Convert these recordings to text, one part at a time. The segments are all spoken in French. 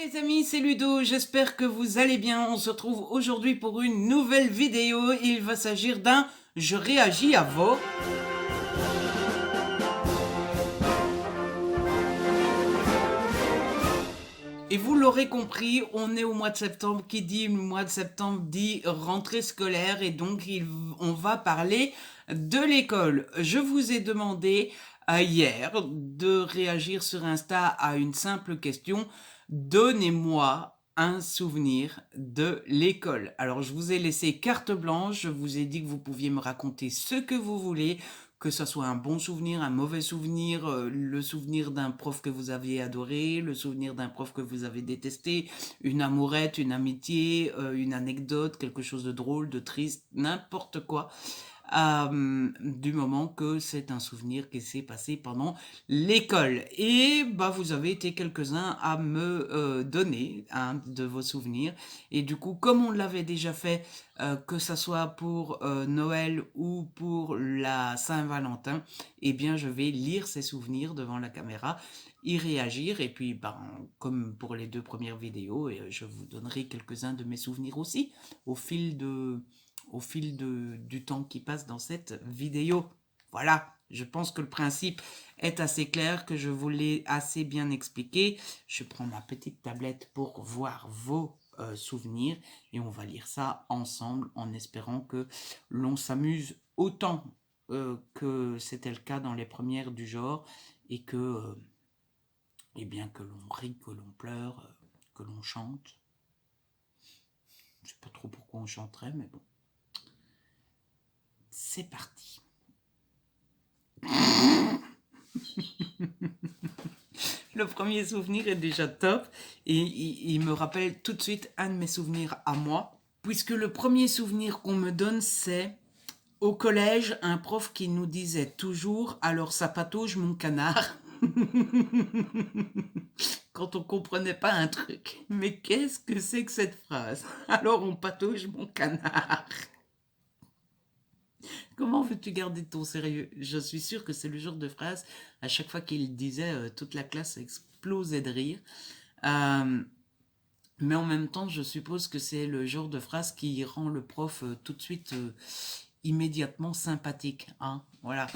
Les amis, c'est Ludo, j'espère que vous allez bien. On se retrouve aujourd'hui pour une nouvelle vidéo. Il va s'agir d'un Je réagis à vos... Et vous l'aurez compris, on est au mois de septembre. Qui dit mois de septembre dit rentrée scolaire. Et donc, on va parler de l'école. Je vous ai demandé hier de réagir sur Insta à une simple question. Donnez-moi un souvenir de l'école. Alors, je vous ai laissé carte blanche. Je vous ai dit que vous pouviez me raconter ce que vous voulez, que ce soit un bon souvenir, un mauvais souvenir, le souvenir d'un prof que vous aviez adoré, le souvenir d'un prof que vous avez détesté, une amourette, une amitié, une anecdote, quelque chose de drôle, de triste, n'importe quoi. Du moment que c'est un souvenir qui s'est passé pendant l'école. Et bah, vous avez été quelques-uns à me donner de vos souvenirs. Et du coup, comme on l'avait déjà fait, que ça soit pour Noël ou pour la Saint-Valentin, eh bien, je vais lire ces souvenirs devant la caméra, y réagir. Et puis, ben, comme pour les deux premières vidéos, je vous donnerai quelques-uns de mes souvenirs aussi au fil du temps qui passe dans cette vidéo. Voilà, je pense que le principe est assez clair, que je vous l'ai assez bien expliqué. Je prends ma petite tablette pour voir vos souvenirs et on va lire ça ensemble en espérant que l'on s'amuse autant que c'était le cas dans les premières du genre et que, eh bien, que l'on rit, que l'on pleure, que l'on chante. Je sais pas trop pourquoi on chanterait, mais bon. C'est parti. Le premier souvenir est déjà top et il me rappelle tout de suite un de mes souvenirs à moi. Puisque le premier souvenir qu'on me donne, c'est au collège, un prof qui nous disait toujours « Alors ça patauge mon canard ?» quand on comprenait pas un truc. Mais qu'est-ce que c'est que cette phrase? Alors on patauge mon canard. Comment veux-tu garder ton sérieux? Je suis sûre que c'est le genre de phrase, à chaque fois qu'il disait, toute la classe explosait de rire. Mais en même temps, je suppose que c'est le genre de phrase qui rend le prof tout de suite immédiatement sympathique. Hein, voilà.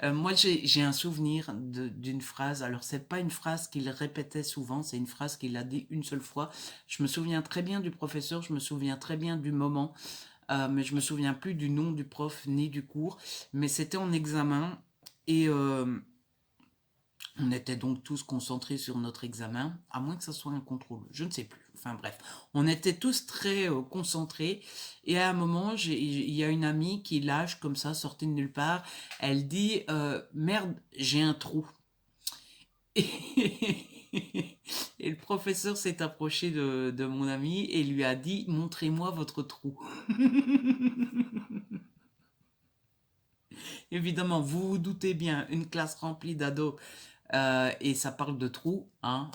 Moi, j'ai un souvenir d'une phrase. Alors, c'est pas une phrase qu'il répétait souvent, c'est une phrase qu'il a dit une seule fois. Je me souviens très bien du professeur, je me souviens très bien du moment. Mais je me souviens plus du nom du prof ni du cours, mais c'était en examen et on était donc tous concentrés sur notre examen, à moins que ce soit un contrôle, je ne sais plus. Enfin bref, on était tous très concentrés et à un moment, il y a une amie qui lâche comme ça, sortie de nulle part, elle dit merde, j'ai un trou. Et, et le professeur s'est approché de mon ami et lui a dit montrez-moi votre trou. Évidemment, vous vous doutez bien, une classe remplie d'ados, et ça parle de trous, hein,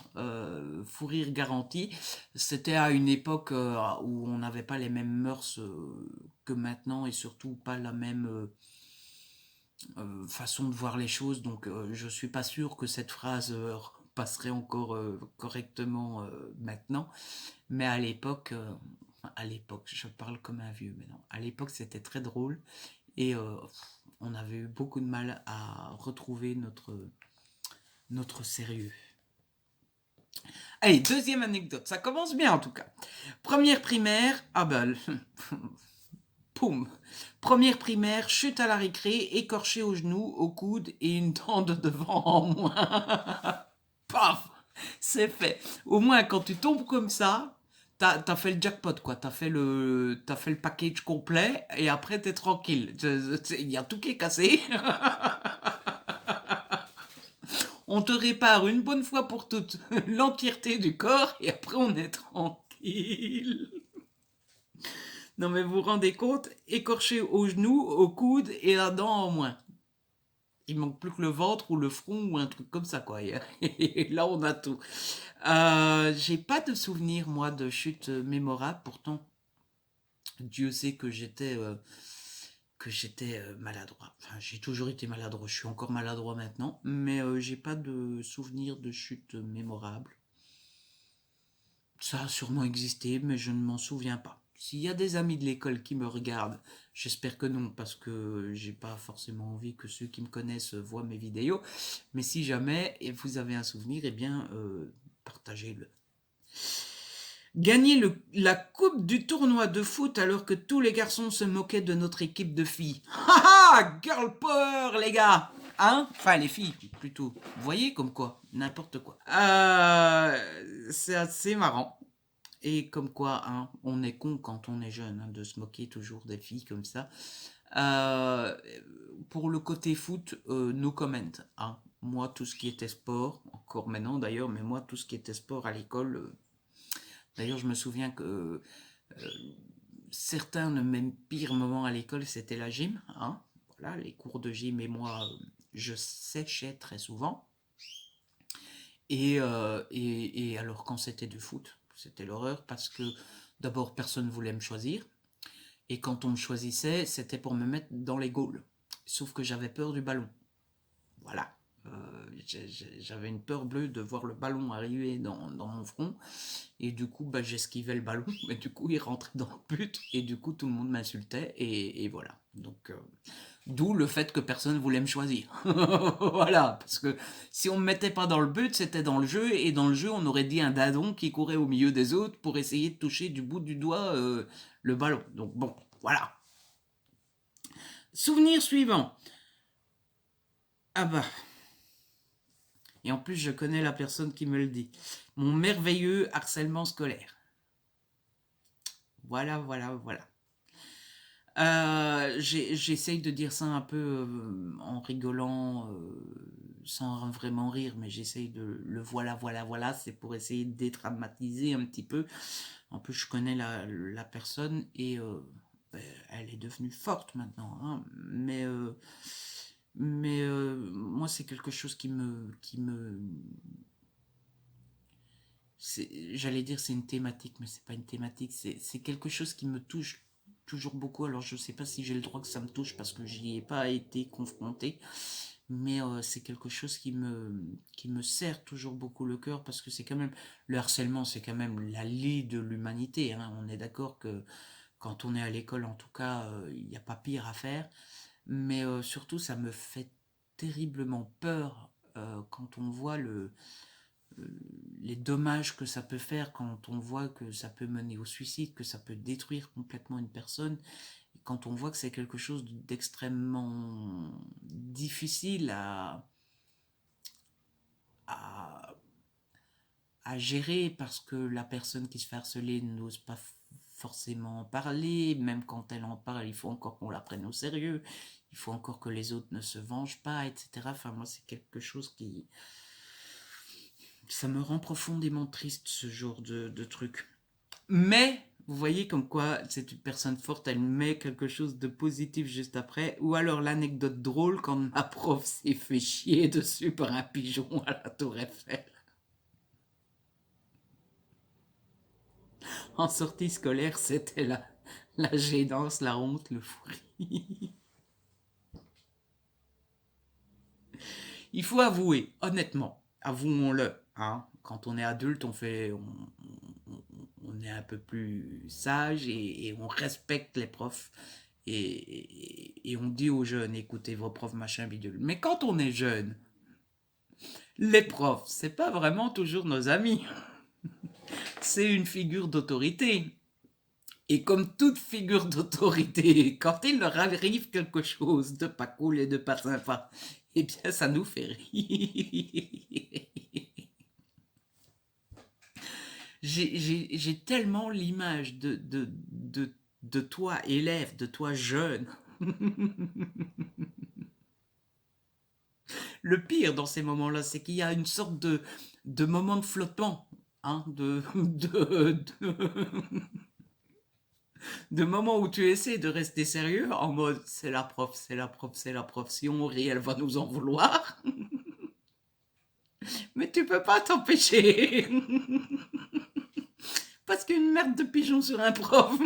fou rire garanti. C'était à une époque où on n'avait pas les mêmes mœurs que maintenant et surtout pas la même façon de voir les choses. Donc je suis pas sûr que cette phrase passerait encore correctement maintenant. Mais à l'époque, je parle comme un vieux maintenant. À l'époque, c'était très drôle et on avait eu beaucoup de mal à retrouver notre sérieux. Allez, deuxième anecdote, ça commence bien en tout cas. Première primaire, ah ben, poum. Première primaire, chute à la récré, écorché au genou, au coude et une dent de devant en moins. Paf, c'est fait. Au moins, quand tu tombes comme ça, t'as fait le jackpot, quoi. T'as fait le package complet et après, t'es tranquille. Il y a tout qui est cassé. On te répare une bonne fois pour toutes l'entièreté du corps et après, on est tranquille. Non, mais vous vous rendez compte, écorché au genou, au coude et la dent en moins. Il manque plus que le ventre ou le front ou un truc comme ça, quoi. Et là, on a tout. J'ai pas de souvenir, moi, de chute mémorable. Pourtant, Dieu sait que j'étais maladroit. Enfin, j'ai toujours été maladroit. Je suis encore maladroit maintenant, mais j'ai pas de souvenir de chute mémorable. Ça a sûrement existé, mais je ne m'en souviens pas. S'il y a des amis de l'école qui me regardent, j'espère que non, parce que j'ai pas forcément envie que ceux qui me connaissent voient mes vidéos. Mais si jamais et vous avez un souvenir, eh bien, partagez-le. Gagner la coupe du tournoi de foot alors que tous les garçons se moquaient de notre équipe de filles. Haha, girl power, les gars. Hein? Enfin, les filles, plutôt. Vous voyez, comme quoi, n'importe quoi. C'est assez marrant. Et comme quoi, hein, on est con quand on est jeune, hein, de se moquer toujours des filles comme ça. Euh, pour le côté foot, no comment. Hein. Moi, tout ce qui était sport, encore maintenant d'ailleurs, mais moi, tout ce qui était sport à l'école, d'ailleurs, je me souviens que certains de mes pires moments à l'école, c'était la gym. Hein. Voilà, les cours de gym et moi, je séchais très souvent. Et alors, quand c'était du foot, c'était l'horreur parce que d'abord, personne ne voulait me choisir. Et quand on me choisissait, c'était pour me mettre dans les goals. Sauf que j'avais peur du ballon. Voilà. J'avais une peur bleue de voir le ballon arriver dans mon front. Et du coup, bah, j'esquivais le ballon. Mais du coup, il rentrait dans le but. Et du coup, tout le monde m'insultait. Et voilà. Donc, d'où le fait que personne ne voulait me choisir. Voilà. Parce que si on ne me mettait pas dans le but, c'était dans le jeu. Et dans le jeu, on aurait dit un dindon qui courait au milieu des autres pour essayer de toucher du bout du doigt le ballon. Donc, bon, voilà. Souvenir suivant. Ah bah. Et en plus, je connais la personne qui me le dit. Mon merveilleux harcèlement scolaire. Voilà, voilà, voilà. J'essaye de dire ça un peu en rigolant, sans vraiment rire, mais j'essaye de le voilà, voilà, voilà. C'est pour essayer de dédramatiser un petit peu. En plus, je connais la personne et ben, elle est devenue forte maintenant. Hein, mais moi, c'est quelque chose j'allais dire c'est une thématique, mais c'est pas une thématique, c'est quelque chose qui me touche toujours beaucoup. Alors je sais pas si j'ai le droit que ça me touche parce que j'y ai pas été confronté, mais c'est quelque chose qui me serre toujours beaucoup le cœur parce que c'est quand même, le harcèlement c'est quand même la lie de l'humanité. Hein. On est d'accord que quand on est à l'école en tout cas, il n'y a pas pire à faire, mais surtout ça me fait terriblement peur quand on voit les dommages que ça peut faire, quand on voit que ça peut mener au suicide, que ça peut détruire complètement une personne, quand on voit que c'est quelque chose d'extrêmement difficile à, à gérer parce que la personne qui se fait harceler n'ose pas forcément en parler, même quand elle en parle, il faut encore qu'on la prenne au sérieux, il faut encore que les autres ne se vengent pas, etc. Enfin, moi, c'est quelque chose qui, ça me rend profondément triste, ce genre de truc. Mais, vous voyez comme quoi c'est une personne forte, elle met quelque chose de positif juste après. Ou alors l'anecdote drôle quand ma prof s'est fait chier dessus par un pigeon à la Tour Eiffel. En sortie scolaire, c'était la gênance, la honte, le fou rire. Il faut avouer, honnêtement, avouons-le, hein, quand on est adulte, on est un peu plus sage et on respecte les profs et on dit aux jeunes, écoutez vos profs, machin bidule. Mais quand on est jeune, les profs, c'est pas vraiment toujours nos amis. C'est une figure d'autorité. Et comme toute figure d'autorité, quand il leur arrive quelque chose de pas cool et de pas sympa, eh bien ça nous fait rire. J'ai tellement l'image de toi élève, de toi jeune. Le pire dans ces moments-là, c'est qu'il y a une sorte de moment de flottement, hein, de moment où tu essaies de rester sérieux en mode c'est la prof, c'est la prof, c'est la prof. Si on rit, elle va nous en vouloir. Mais tu peux pas t'empêcher. Parce qu'une merde de pigeon sur un prof.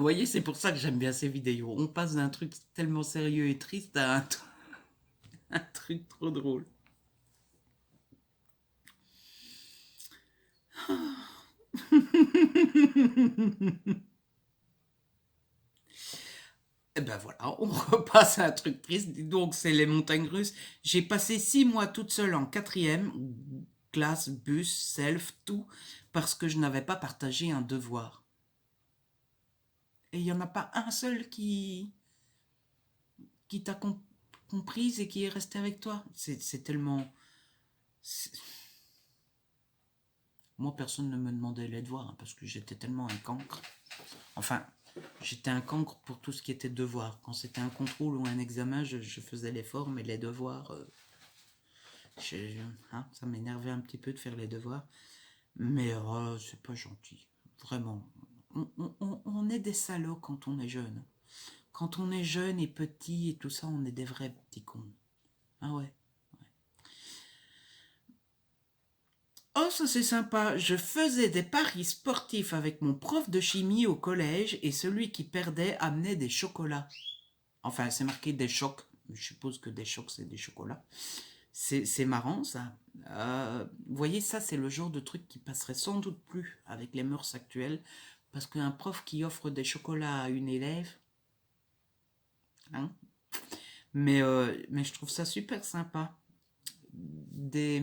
Vous voyez, c'est pour ça que j'aime bien ces vidéos. On passe d'un truc tellement sérieux et triste à un truc trop drôle. Et ben voilà, on repasse à un truc triste. Donc, c'est les montagnes russes. J'ai passé 6 mois toute seule en quatrième, classe, bus, self, tout, parce que je n'avais pas partagé un devoir. Et il n'y en a pas un seul qui t'a comprise et qui est resté avec toi. C'est tellement... Moi, personne ne me demandait les devoirs, hein, parce que j'étais tellement un cancre. Enfin, j'étais un cancre pour tout ce qui était devoir. Quand c'était un contrôle ou un examen, je faisais l'effort, mais les devoirs, ça m'énervait un petit peu de faire les devoirs. Mais c'est pas gentil, vraiment. On est des salauds quand on est jeune. Quand on est jeune et petit et tout ça, on est des vrais petits cons. Ah ouais. Oh, ça c'est sympa. Je faisais des paris sportifs avec mon prof de chimie au collège et celui qui perdait amenait des chocolats. Enfin, c'est marqué des chocs. Je suppose que des chocs, c'est des chocolats. C'est marrant, ça. Vous voyez, ça, c'est le genre de truc qui passerait sans doute plus avec les mœurs actuelles. Parce qu'un prof qui offre des chocolats à une élève, hein, mais je trouve ça super sympa. Des,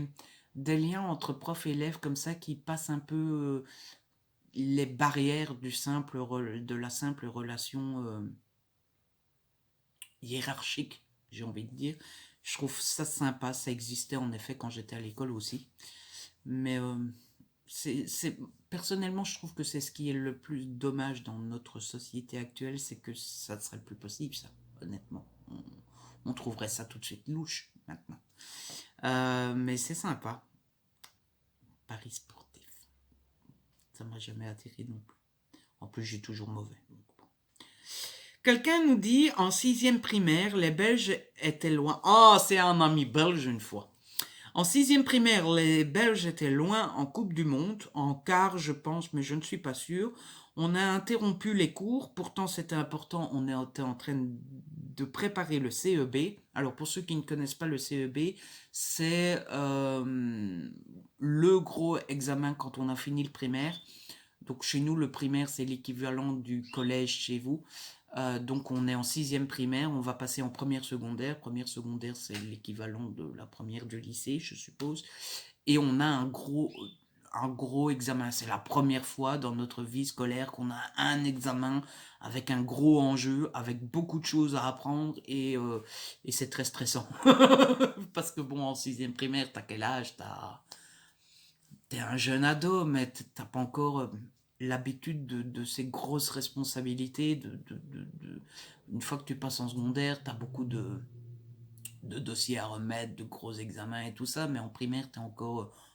des liens entre prof et élève comme ça qui passent un peu les barrières de la simple relation hiérarchique, j'ai envie de dire. Je trouve ça sympa, ça existait en effet quand j'étais à l'école aussi. Mais personnellement, je trouve que c'est ce qui est le plus dommage dans notre société actuelle, c'est que ça ne serait plus possible, ça, honnêtement. On trouverait ça tout de suite louche, maintenant. Mais c'est sympa. Paris sportif. Ça m'a jamais attiré non plus. En plus, j'ai toujours mauvais. Donc bon. Quelqu'un nous dit, en sixième primaire, les Belges étaient loin. Oh, c'est un ami belge une fois. En sixième primaire, les Belges étaient loin en Coupe du Monde, en quart je pense, mais je ne suis pas sûr. On a interrompu les cours, pourtant c'était important, on était en train de préparer le CEB. Alors pour ceux qui ne connaissent pas le CEB, c'est le gros examen quand on a fini le primaire. Donc chez nous, le primaire, c'est l'équivalent du collège chez vous. Donc on est en sixième primaire, on va passer en première secondaire. Première secondaire, c'est l'équivalent de la première du lycée, je suppose. Et on a un gros examen. C'est la première fois dans notre vie scolaire qu'on a un examen avec un gros enjeu, avec beaucoup de choses à apprendre et c'est très stressant. Parce que bon, en sixième primaire, t'as quel âge? T'es un jeune ado, mais t'as pas encore l'habitude de ces grosses responsabilités. Une fois que tu passes en secondaire, t'as beaucoup de dossiers à remettre, de gros examens et tout ça, mais en primaire,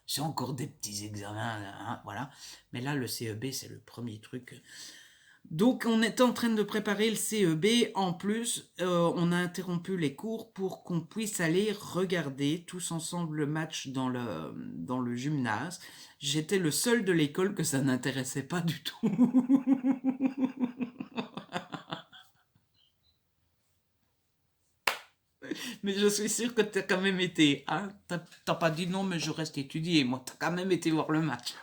c'est encore des petits examens, hein, voilà. Mais là, le CEB, c'est le premier truc. Donc, on est en train de préparer le CEB. En plus, on a interrompu les cours pour qu'on puisse aller regarder tous ensemble le match dans le gymnase. J'étais le seul de l'école que ça n'intéressait pas du tout. Mais je suis sûr que tu as quand même été. Hein? T'as pas dit non, mais je reste étudier. Moi, tu as quand même été voir le match.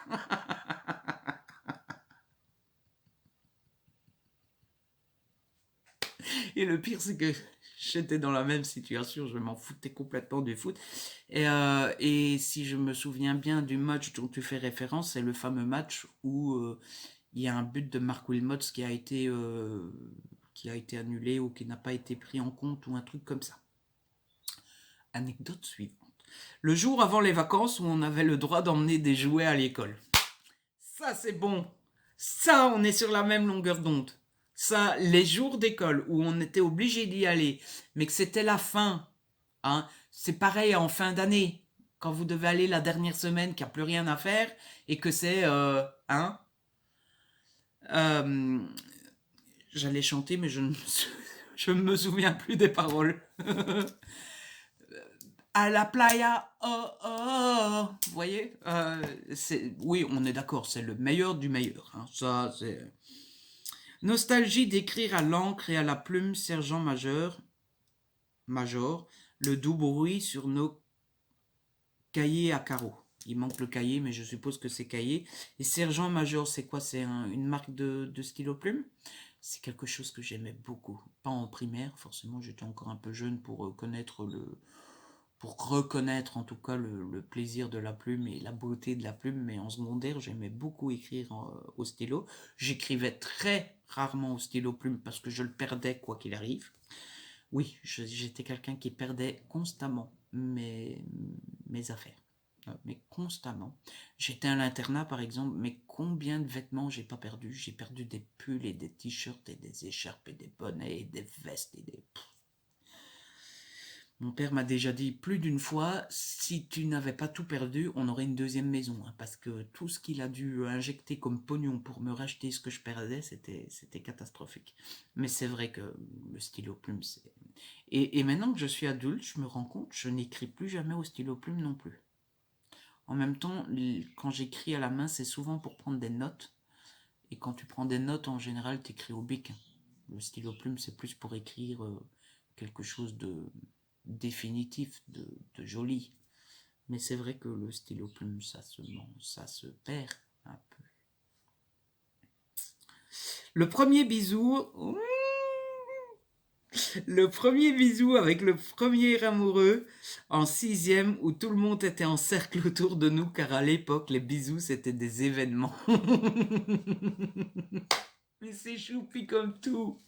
Et le pire, c'est que j'étais dans la même situation, je m'en foutais complètement du foot. Et si je me souviens bien du match dont tu fais référence, c'est le fameux match où il y a un but de Mark Wilmots qui a été annulé ou qui n'a pas été pris en compte ou un truc comme ça. Anecdote suivante. Le jour avant les vacances où on avait le droit d'emmener des jouets à l'école. Ça, c'est bon. Ça, on est sur la même longueur d'onde. Ça, les jours d'école où on était obligé d'y aller, mais que c'était la fin, hein, c'est pareil en fin d'année, quand vous devez aller la dernière semaine, qu'il n'y a plus rien à faire, et que c'est, hein, euh, j'allais chanter, mais je ne me souviens plus des paroles. À la playa, oh, oh, oh. Vous voyez, oui, on est d'accord, c'est le meilleur du meilleur, hein, ça, c'est... Nostalgie d'écrire à l'encre et à la plume, sergent major, le doux bruit sur nos cahiers à carreaux. Il manque le cahier, mais je suppose que c'est cahier. Et sergent major, c'est quoi? C'est une marque de stylo plume? C'est quelque chose que j'aimais beaucoup. Pas en primaire, forcément, j'étais encore un peu jeune pour connaître pour reconnaître en tout cas le plaisir de la plume et la beauté de la plume, mais en secondaire, j'aimais beaucoup écrire au stylo. J'écrivais très rarement au stylo plume parce que je le perdais quoi qu'il arrive. Oui, j'étais quelqu'un qui perdait constamment mes affaires. Mais constamment. J'étais à l'internat par exemple, mais combien de vêtements j'ai pas perdu? J'ai perdu des pulls et des t-shirts et des écharpes et des bonnets et des vestes et des... Mon père m'a déjà dit plus d'une fois, si tu n'avais pas tout perdu, on aurait une deuxième maison. Hein, parce que tout ce qu'il a dû injecter comme pognon pour me racheter ce que je perdais, c'était catastrophique. Mais c'est vrai que le stylo plume, c'est... Et maintenant que je suis adulte, je me rends compte, je n'écris plus jamais au stylo plume non plus. En même temps, quand j'écris à la main, c'est souvent pour prendre des notes. Et quand tu prends des notes, en général, tu écris au bic. Le stylo plume, c'est plus pour écrire quelque chose de définitif, de joli. Mais c'est vrai que le stylo plume, ça se perd un peu. Le premier bisou, le premier bisou avec le premier amoureux en sixième où tout le monde était en cercle autour de nous car à l'époque les bisous c'était des événements. Mais c'est choupi comme tout.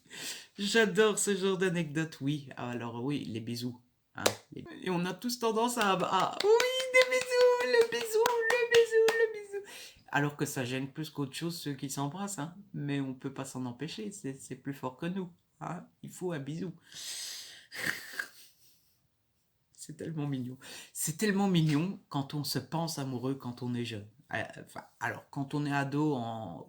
J'adore ce genre d'anecdote, oui. Alors oui, les bisous. Hein, Et on a tous tendance oui, des bisous, le bisou, le bisou, le bisou. Alors que ça gêne plus qu'autre chose ceux qui s'embrassent. Hein. Mais on peut pas s'en empêcher, c'est plus fort que nous. Hein. Il faut un bisou. C'est tellement mignon. C'est tellement mignon quand on se pense amoureux quand on est jeune. Enfin, alors, quand on est ado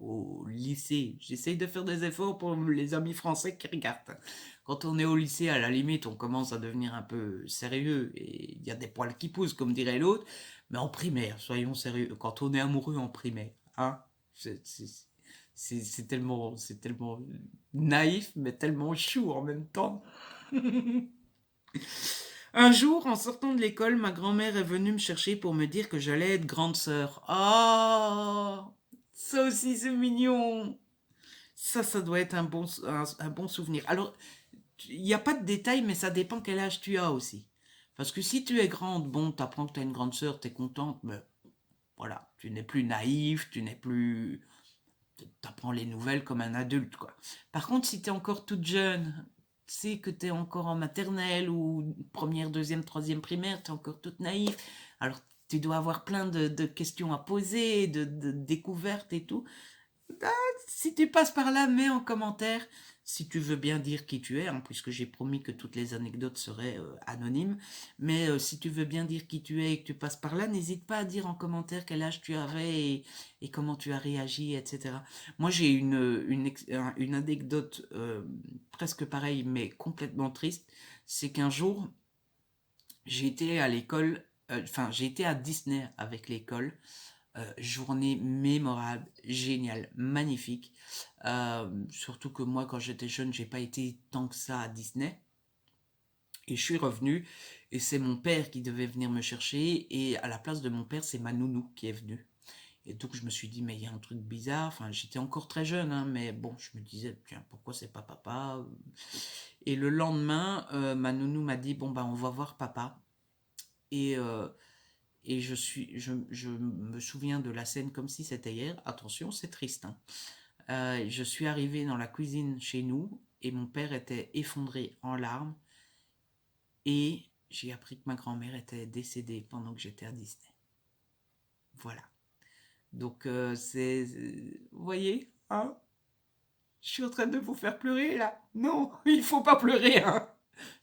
au lycée, j'essaye de faire des efforts pour les amis français qui regardent. Quand on est au lycée, à la limite, on commence à devenir un peu sérieux et il y a des poils qui poussent, comme dirait l'autre. Mais en primaire, soyons sérieux, quand on est amoureux en primaire, hein, c'est tellement naïf, mais tellement chou en même temps. Un jour, en sortant de l'école, ma grand-mère est venue me chercher pour me dire que j'allais être grande sœur. Ah, ça aussi c'est mignon. Ça doit être un bon souvenir. Alors, il n'y a pas de détails, mais ça dépend quel âge tu as aussi. Parce que si tu es grande, bon, t'apprends que tu as une grande sœur, t'es contente, mais voilà, tu n'es plus naïf, tu n'es plus... T'apprends les nouvelles comme un adulte, quoi. Par contre, si tu es encore toute jeune, tu sais que tu es encore en maternelle ou première, deuxième, troisième primaire, tu es encore toute naïve, alors tu dois avoir plein de questions à poser, de découvertes et tout. Ah, si tu passes par là, mets en commentaire si tu veux bien dire qui tu es, hein, puisque j'ai promis que toutes les anecdotes seraient anonymes. Mais si tu veux bien dire qui tu es et que tu passes par là, n'hésite pas à dire en commentaire quel âge tu avais et comment tu as réagi, etc. Moi, j'ai une anecdote presque pareille, mais complètement triste. C'est qu'un jour, j'ai été à l'école, enfin, j'ai été à Disney avec l'école. Journée mémorable, géniale, magnifique. Surtout que moi, quand j'étais jeune, j'ai pas été tant que ça à Disney. Et je suis revenu, et c'est mon père qui devait venir me chercher, et à la place de mon père, c'est ma nounou qui est venue. Et donc je me suis dit, mais il y a un truc bizarre, enfin j'étais encore très jeune, hein, mais bon, je me disais, tiens, pourquoi c'est pas papa? Et le lendemain, ma nounou m'a dit, bon bah on va voir papa. Et je me souviens de la scène comme si c'était hier. Attention, c'est triste. Hein. Je suis arrivé dans la cuisine chez nous et mon père était effondré en larmes et j'ai appris que ma grand-mère était décédée pendant que j'étais à Disney. Voilà. Donc vous voyez, hein, je suis en train de vous faire pleurer là. Non, il faut pas pleurer. Hein.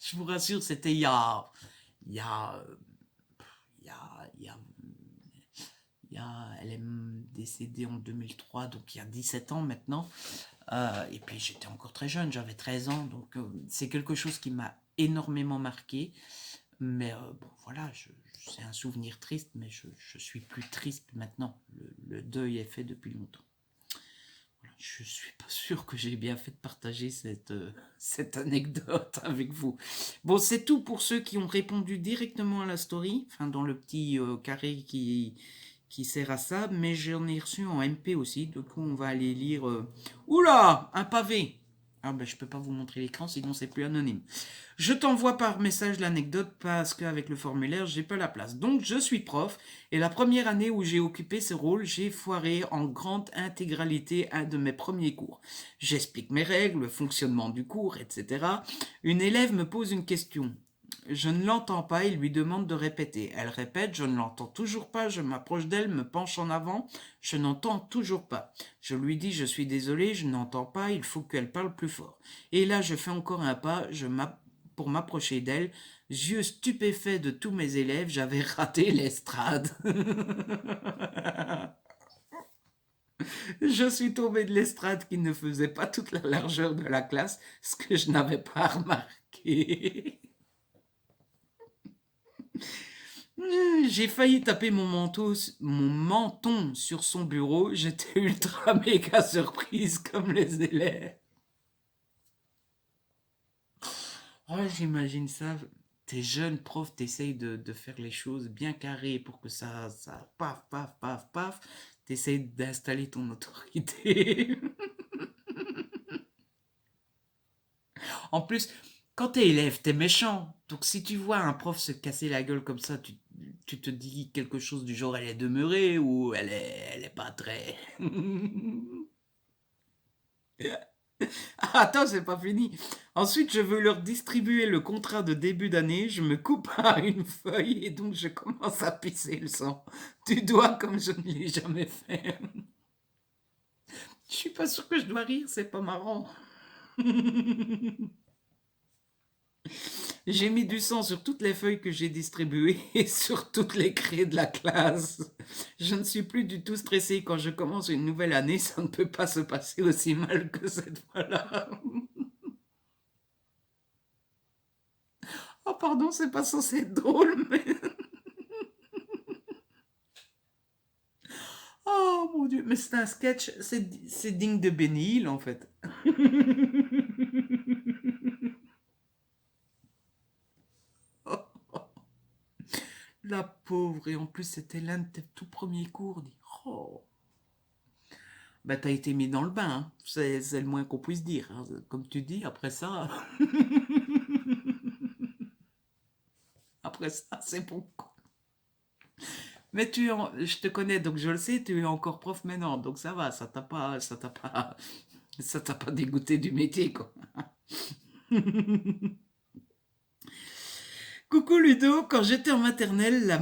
Je vous rassure, c'était il y a, il y a, il y a elle est décédée en 2003, donc il y a 17 ans maintenant. Et puis j'étais encore très jeune, j'avais 13 ans, donc c'est quelque chose qui m'a énormément marqué. Mais bon, voilà, c'est un souvenir triste, mais je suis plus triste maintenant. Le deuil est fait depuis longtemps. Voilà, Je suis pas sûr que j'ai bien fait de partager cette anecdote avec vous. Bon, c'est tout pour ceux qui ont répondu directement à la story, enfin dans le petit carré qui sert à ça, mais j'en ai reçu en MP aussi, du coup on va aller lire... Oula, un pavé. Ah ben je peux pas vous montrer l'écran, sinon c'est plus anonyme. Je t'envoie par message l'anecdote parce qu'avec le formulaire, j'ai pas la place. Donc, je suis prof et la première année où j'ai occupé ce rôle, j'ai foiré en grande intégralité un de mes premiers cours. J'explique mes règles, le fonctionnement du cours, etc. Une élève me pose une question. Je ne l'entends pas, il lui demande de répéter. Elle répète, je ne l'entends toujours pas, je m'approche d'elle, me penche en avant, je n'entends toujours pas. Je lui dis, je suis désolé, je n'entends pas, il faut qu'elle parle plus fort. Et là, je fais encore un pas, pour m'approcher d'elle, yeux stupéfaits de tous mes élèves, j'avais raté l'estrade. Je suis tombé de l'estrade qui ne faisait pas toute la largeur de la classe, ce que je n'avais pas remarqué. J'ai failli taper mon menton sur son bureau. J'étais ultra méga surprise comme les élèves. Oh, j'imagine ça. T'es jeune prof, t'essayes de faire les choses bien carrées pour que ça paf, paf, paf, paf. T'essayes d'installer ton autorité. En plus, quand t'es élève, t'es méchant. Donc si tu vois un prof se casser la gueule comme ça, tu te dis quelque chose du genre elle est demeurée ou elle est pas très... Ah, attends, c'est pas fini. Ensuite, je veux leur distribuer le contrat de début d'année. Je me coupe à une feuille et donc je commence à pisser le sang du doigt comme je ne l'ai jamais fait. Je suis pas sûr que je dois rire, c'est pas marrant. J'ai mis du sang sur toutes les feuilles que j'ai distribuées et sur toutes les craies de la classe. Je ne suis plus du tout stressé quand je commence une nouvelle année. Ça ne peut pas se passer aussi mal que cette fois-là. Oh pardon, c'est pas censé être drôle, mais... Oh mon Dieu, mais c'est un sketch, c'est digne de Benny Hill en fait. La pauvre, et en plus c'était l'un de tes tout premiers cours. Dit, oh, bah t'as été mis dans le bain, hein. C'est le moins qu'on puisse dire, hein. Comme tu dis, après ça, après ça c'est bon. Mais je te connais, donc je le sais, tu es encore prof maintenant, donc ça va, ça t'a pas dégoûté du métier, quoi. Coucou Ludo, quand j'étais en maternelle, la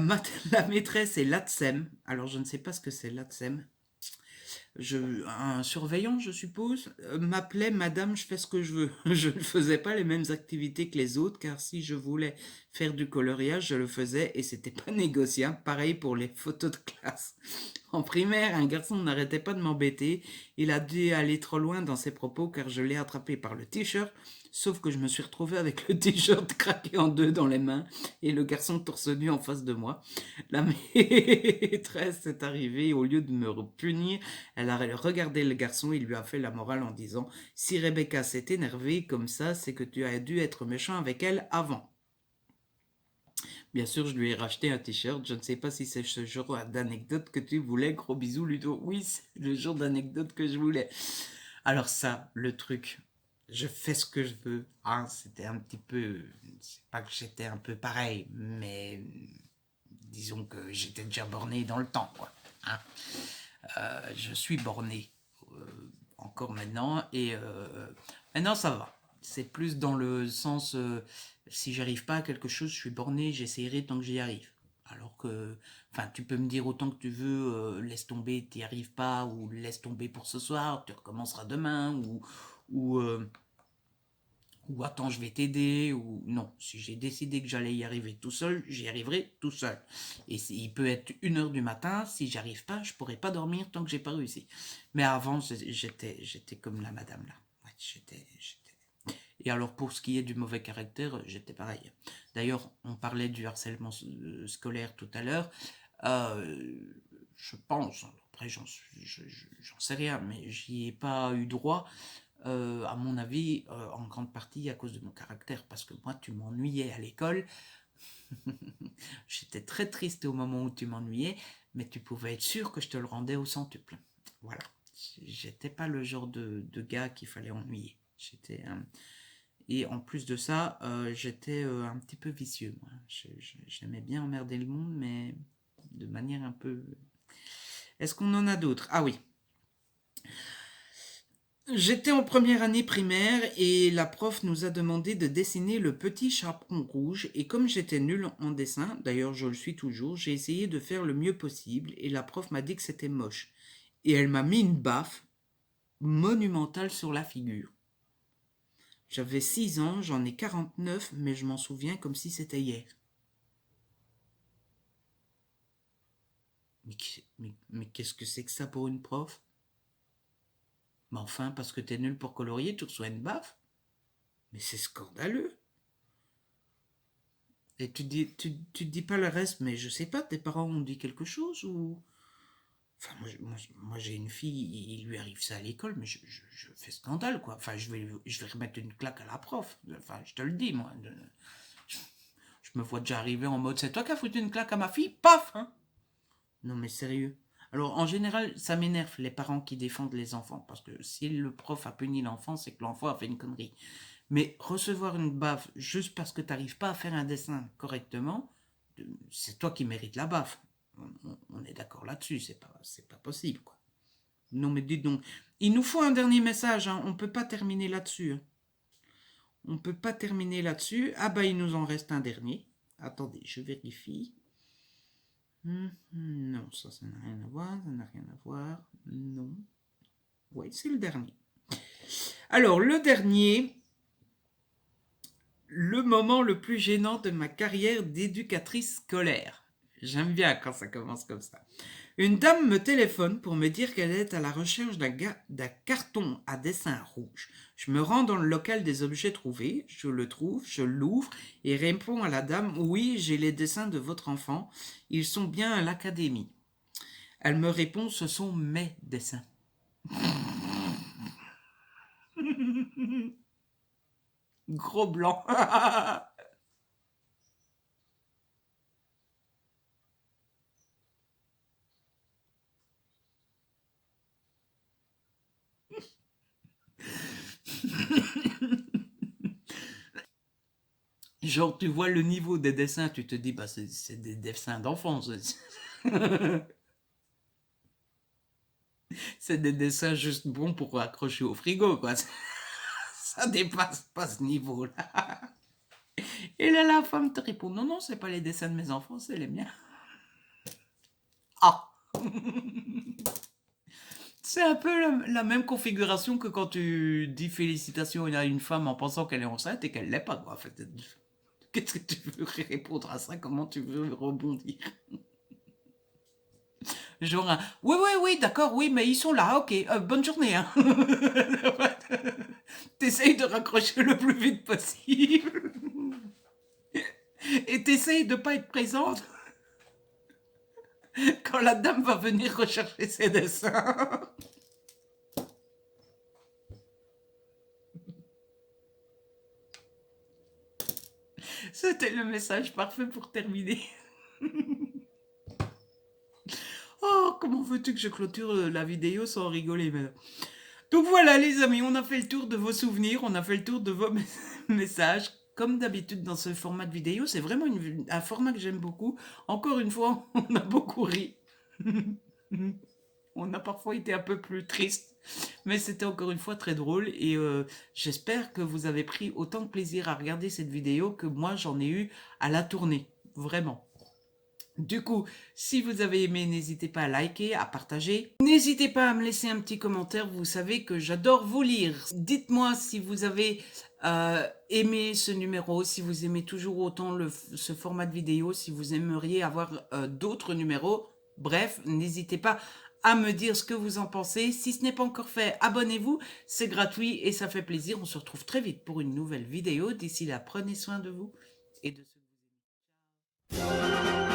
maîtresse et l'ATSEM, alors je ne sais pas ce que c'est l'ATSEM, un surveillant, je suppose, m'appelait Madame, je fais ce que je veux. Je ne faisais pas les mêmes activités que les autres, car si je voulais faire du coloriage, je le faisais et c'était pas négociable. Pareil pour les photos de classe. En primaire, un garçon n'arrêtait pas de m'embêter. Il a dû aller trop loin dans ses propos, car je l'ai attrapé par le t-shirt. Sauf que je me suis retrouvé avec le t-shirt craqué en deux dans les mains et le garçon torse nu en face de moi. La maîtresse est arrivée, au lieu de me punir, elle a regardé le garçon et lui a fait la morale en disant « Si Rebecca s'est énervée comme ça, c'est que tu as dû être méchant avec elle avant. » Bien sûr, je lui ai racheté un t-shirt. Je ne sais pas si c'est ce genre d'anecdote que tu voulais. Gros bisous, Ludo. Oui, c'est le genre d'anecdote que je voulais. Alors ça, le truc, je fais ce que je veux. Hein, c'était un petit peu... C'est pas que j'étais un peu pareil, mais disons que j'étais déjà borné dans le temps, quoi. Hein. Je suis borné encore maintenant et maintenant ça va. C'est plus dans le sens si j'arrive pas à quelque chose, je suis borné, j'essaierai tant que j'y arrive. Alors que, enfin, tu peux me dire autant que tu veux, laisse tomber, t'y arrives pas, ou laisse tomber pour ce soir, tu recommenceras demain, ou, euh, ou attends, je vais t'aider, ou non. Si j'ai décidé que j'allais y arriver tout seul, j'y arriverai tout seul. Et il peut être 1h du matin, si j'arrive pas, je pourrai pas dormir tant que j'ai pas réussi. Mais avant, j'étais comme la madame là. Ouais, Et alors pour ce qui est du mauvais caractère, j'étais pareil. D'ailleurs, on parlait du harcèlement scolaire tout à l'heure. Je pense, après, j'en sais rien, mais j'y ai pas eu droit, à mon avis, en grande partie à cause de mon caractère, parce que moi, tu m'ennuyais à l'école. J'étais très triste au moment où tu m'ennuyais, mais tu pouvais être sûr que je te le rendais au centuple. Voilà. J'étais pas le genre de gars qu'il fallait ennuyer. Et en plus de ça, j'étais un petit peu vicieux, moi. J'aimais bien emmerder le monde, mais de manière un peu... Est-ce qu'on en a d'autres? Ah oui. J'étais en première année primaire et la prof nous a demandé de dessiner le petit chaperon rouge, et comme j'étais nul en dessin, d'ailleurs je le suis toujours, j'ai essayé de faire le mieux possible et la prof m'a dit que c'était moche. Et elle m'a mis une baffe monumentale sur la figure. J'avais 6 ans, j'en ai 49, mais je m'en souviens comme si c'était hier. Mais qu'est-ce que c'est que ça pour une prof? Mais enfin, parce que t'es nul pour colorier, tu reçois une baffe? Mais c'est scandaleux. Et tu te dis pas le reste, mais je sais pas, tes parents ont dit quelque chose ou... Enfin, moi j'ai une fille, il lui arrive ça à l'école, mais je fais scandale, quoi. Enfin, je vais remettre une claque à la prof. Enfin, je te le dis, moi. Je me vois déjà arriver en mode, c'est toi qui as foutu une claque à ma fille? Paf, hein. Non, mais sérieux. Alors, en général, ça m'énerve les parents qui défendent les enfants, parce que si le prof a puni l'enfant, c'est que l'enfant a fait une connerie. Mais recevoir une baffe juste parce que tu n'arrives pas à faire un dessin correctement, c'est toi qui mérites la baffe. On est d'accord là-dessus, c'est pas possible, quoi. Non, mais dites donc, il nous faut un dernier message, hein. On ne peut pas terminer là-dessus, hein. On ne peut pas terminer là-dessus. Ah bah, il nous en reste un dernier. Attendez, je vérifie. Non, ça n'a rien à voir, ça n'a rien à voir. Non. Oui, c'est le dernier. Alors, le dernier, le moment le plus gênant de ma carrière d'éducatrice scolaire. J'aime bien quand ça commence comme ça. Une dame me téléphone pour me dire qu'elle est à la recherche d'un carton à dessin rouge. Je me rends dans le local des objets trouvés, je le trouve, je l'ouvre et réponds à la dame: oui, j'ai les dessins de votre enfant, ils sont bien à l'académie. Elle me répond: ce sont mes dessins. Gros blanc. Genre, tu vois le niveau des dessins, tu te dis, bah, c'est des dessins d'enfants. C'est des dessins juste bons pour accrocher au frigo, quoi. Ça dépasse pas ce niveau-là. Et là, la femme te répond: non, non, c'est pas les dessins de mes enfants, c'est les miens. Ah. C'est un peu la même configuration que quand tu dis félicitations à une femme en pensant qu'elle est enceinte et qu'elle l'est pas, quoi. En fait, qu'est-ce que tu veux répondre à ça? Comment tu veux rebondir? Genre, oui, oui, oui, d'accord, oui, mais ils sont là, ok, bonne journée, hein. T'essayes de raccrocher le plus vite possible. Et t'essayes de pas être présente quand la dame va venir rechercher ses dessins. C'était le message parfait pour terminer. Oh, comment veux-tu que je clôture la vidéo sans rigoler maintenant? Donc voilà les amis, on a fait le tour de vos souvenirs, on a fait le tour de vos messages. Comme d'habitude dans ce format de vidéo, c'est vraiment un format que j'aime beaucoup. Encore une fois, on a beaucoup ri. On a parfois été un peu plus triste, mais c'était encore une fois très drôle et j'espère que vous avez pris autant de plaisir à regarder cette vidéo que moi j'en ai eu à la tourner, vraiment. Du coup, si vous avez aimé, n'hésitez pas à liker, à partager. N'hésitez pas à me laisser un petit commentaire, vous savez que j'adore vous lire. Dites-moi si vous avez aimé ce numéro, si vous aimez toujours autant ce format de vidéo, si vous aimeriez avoir d'autres numéros. Bref, n'hésitez pas à me dire ce que vous en pensez. Si ce n'est pas encore fait, abonnez-vous, c'est gratuit et ça fait plaisir. On se retrouve très vite pour une nouvelle vidéo. D'ici là, prenez soin de vous et de ce que vous aimez. Ciao.